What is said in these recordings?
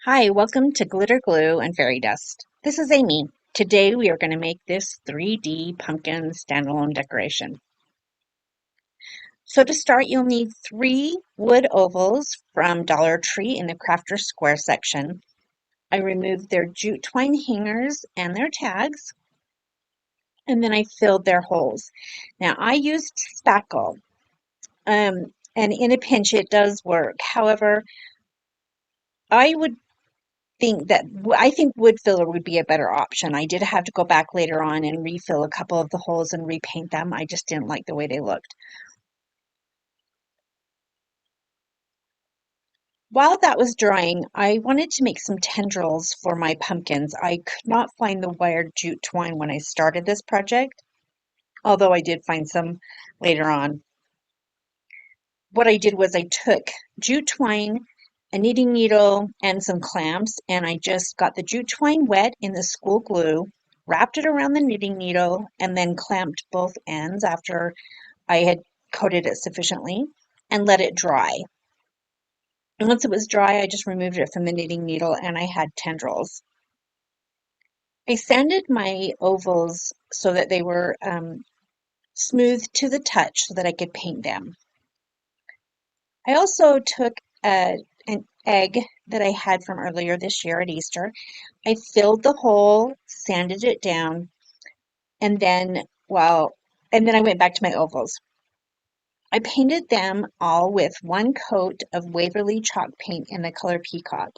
Hi, welcome to Glitter Glue and Fairy Dust. This is Amy. Today we are going to make this 3D pumpkin standalone decoration. So to start, you'll need 3 wood ovals from Dollar Tree in the Crafter Square section. I removed their jute twine hangers and their tags, and then I filled their holes. Now I used spackle, and in a pinch it does work. However, I would I think wood filler would be a better option. I did have to go back later on and refill a couple of the holes and repaint them. I just didn't like the way they looked. While that was drying, I wanted to make some tendrils for my pumpkins. I could not find the wired jute twine when I started this project, although I did find some later on. What I did was I took jute twine, a knitting needle, and some clamps, and I just got the jute twine wet in the school glue, wrapped it around the knitting needle, and then clamped both ends after I had coated it sufficiently and let it dry. And once it was dry, I just removed it from the knitting needle and I had tendrils. I sanded my ovals so that they were smooth to the touch so that I could paint them. I also took an egg that I had from earlier this year at Easter. I filled the hole, sanded it down, and then, and then I went back to my ovals. I painted them all with 1 coat of Waverly chalk paint in the color Peacock,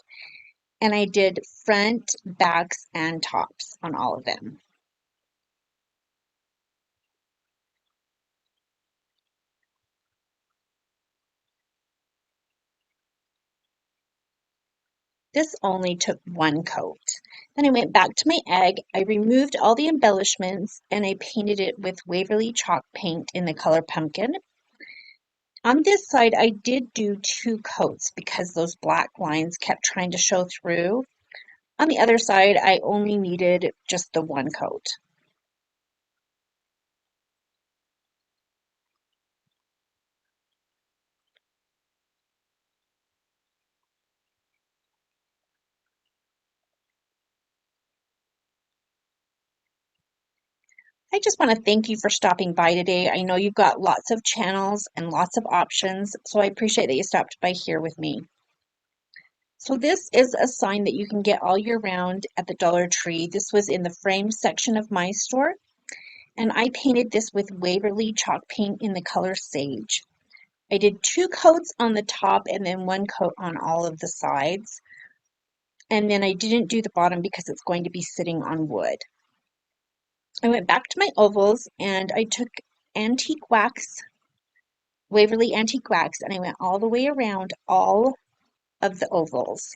and I did front, backs, and tops on all of them. This only took 1 coat. Then I went back to my egg. I removed all the embellishments and I painted it with Waverly chalk paint in the color pumpkin. On this side, I did do 2 coats because those black lines kept trying to show through. On the other side, I only needed just the 1 coat. I just want to thank you for stopping by today. I know you've got lots of channels and lots of options, so I appreciate that you stopped by here with me. So this is a sign that you can get all year round at the Dollar Tree. This was in the frame section of my store, and I painted this with Waverly chalk paint in the color Sage. I did 2 coats on the top and then 1 coat on all of the sides. And then I didn't do the bottom because it's going to be sitting on wood. I went back to my ovals and I took antique wax, Waverly antique wax, and I went all the way around all of the ovals.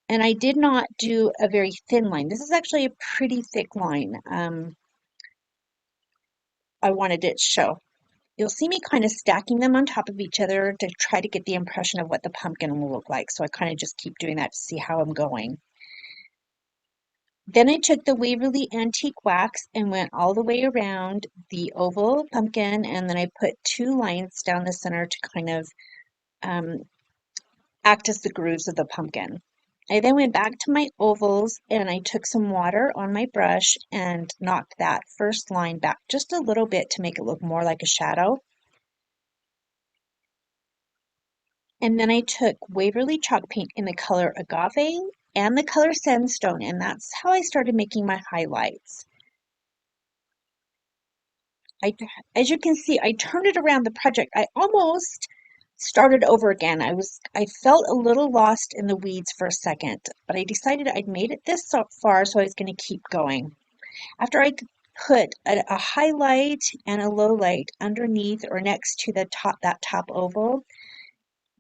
And I did not do a very thin line. This is actually a pretty thick line. I wanted it to show. You'll see me kind of stacking them on top of each other to try to get the impression of what the pumpkin will look like. So I kind of just keep doing that to see how I'm going. Then I took the Waverly antique wax and went all the way around the oval pumpkin, and then I put 2 lines down the center to kind of um, act as the grooves of the pumpkin. I then went back to my ovals and I took some water on my brush and knocked that first line back just a little bit to make it look more like a shadow. And then I took Waverly chalk paint in the color Agave and the color Sandstone, and that's how I started making my highlights. I, as you can see, I turned it around the project. I almost started over again. I felt a little lost in the weeds for a second, but I decided I'd made it this so far, so I was going to keep going. After I put a highlight and a low light underneath or next to that top oval,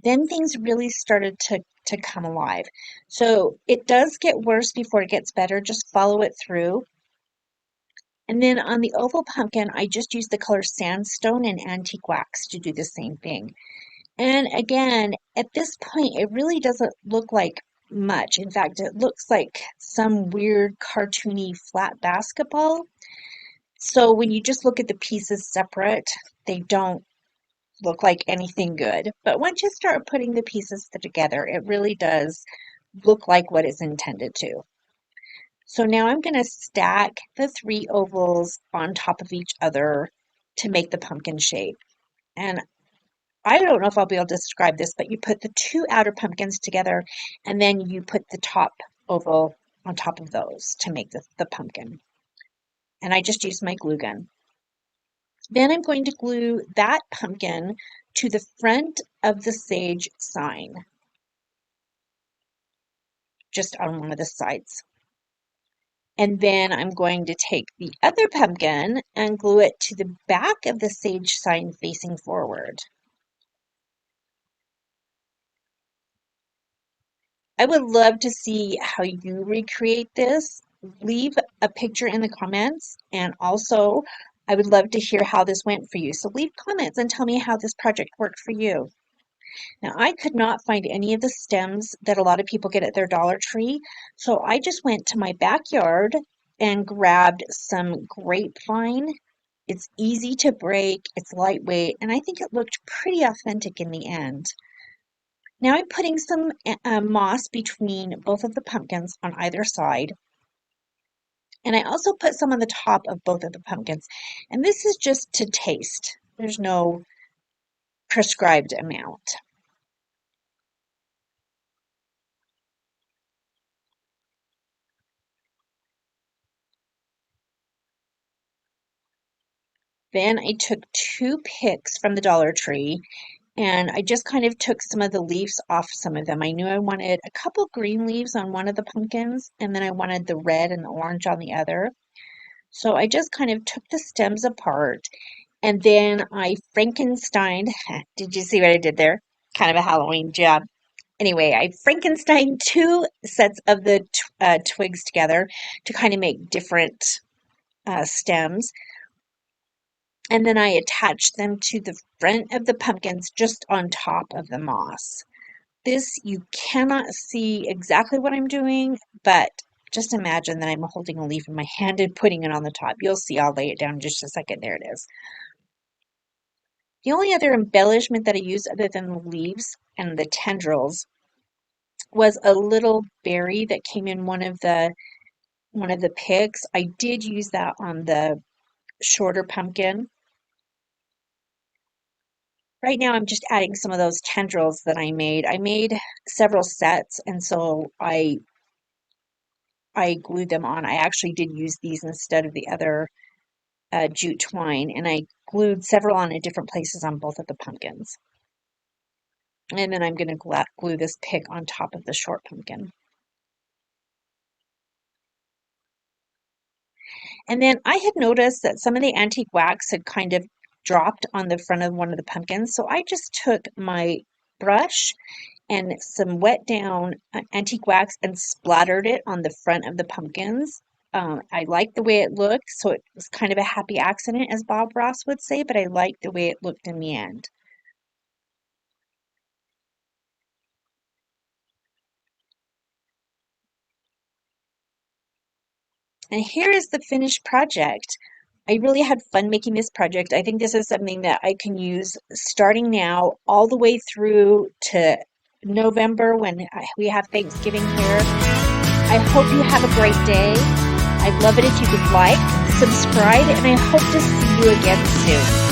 then things really started to come alive. So it does get worse before it gets better. Just follow it through. And then on the oval pumpkin, I just used the color Sandstone and Antique Wax to do the same thing. And again, at this point, it really doesn't look like much. In fact, it looks like some weird cartoony flat basketball. So when you just look at the pieces separate, they don't look like anything good. But once you start putting the pieces together, it really does look like what it's intended to. So now I'm going to stack the 3 ovals on top of each other to make the pumpkin shape. And I don't know if I'll be able to describe this, but you put the 2 outer pumpkins together and then you put the top oval on top of those to make the pumpkin. And I just used my glue gun. Then I'm going to glue that pumpkin to the front of the sage sign, just on one of the sides. And then I'm going to take the other pumpkin and glue it to the back of the sage sign facing forward. I would love to see how you recreate this. Leave a picture in the comments, and also I would love to hear how this went for you. So leave comments and tell me how this project worked for you. Now, I could not find any of the stems that a lot of people get at their Dollar Tree, so I just went to my backyard and grabbed some grapevine. It's easy to break, it's lightweight, and I think it looked pretty authentic in the end. Now I'm putting some moss between both of the pumpkins on either side. And I also put some on the top of both of the pumpkins. And this is just to taste. There's no prescribed amount. Then I took 2 picks from the Dollar Tree and I just kind of took some of the leaves off some of them. I knew I wanted a couple green leaves on one of the pumpkins and then I wanted the red and the orange on the other. So I just kind of took the stems apart and then I Frankenstein. Did you see what I did there? Kind of a Halloween job. Anyway, I Frankenstein 2 sets of the twigs together to kind of make different stems. And then I attached them to the front of the pumpkins just on top of the moss. This, you cannot see exactly what I'm doing, but just imagine that I'm holding a leaf in my hand and putting it on the top. You'll see, I'll lay it down in just a second. There it is. The only other embellishment that I used other than the leaves and the tendrils was a little berry that came in one of the picks. I did use that on the shorter pumpkin. Right now I'm just adding some of those tendrils that I made. I made several sets and so I glued them on. I actually did use these instead of the other jute twine, and I glued several on at different places on both of the pumpkins. And then I'm going to glue this pick on top of the short pumpkin. And then I had noticed that some of the antique wax had kind of dropped on the front of one of the pumpkins, so I just took my brush and some wet down antique wax and splattered it on the front of the pumpkins. I liked the way it looked, so it was kind of a happy accident, as Bob Ross would say, but I liked the way it looked in the end. And here is the finished project. I really had fun making this project. I think this is something that I can use starting now all the way through to November when we have Thanksgiving here. I hope you have a great day. I'd love it if you could like, subscribe, and I hope to see you again soon.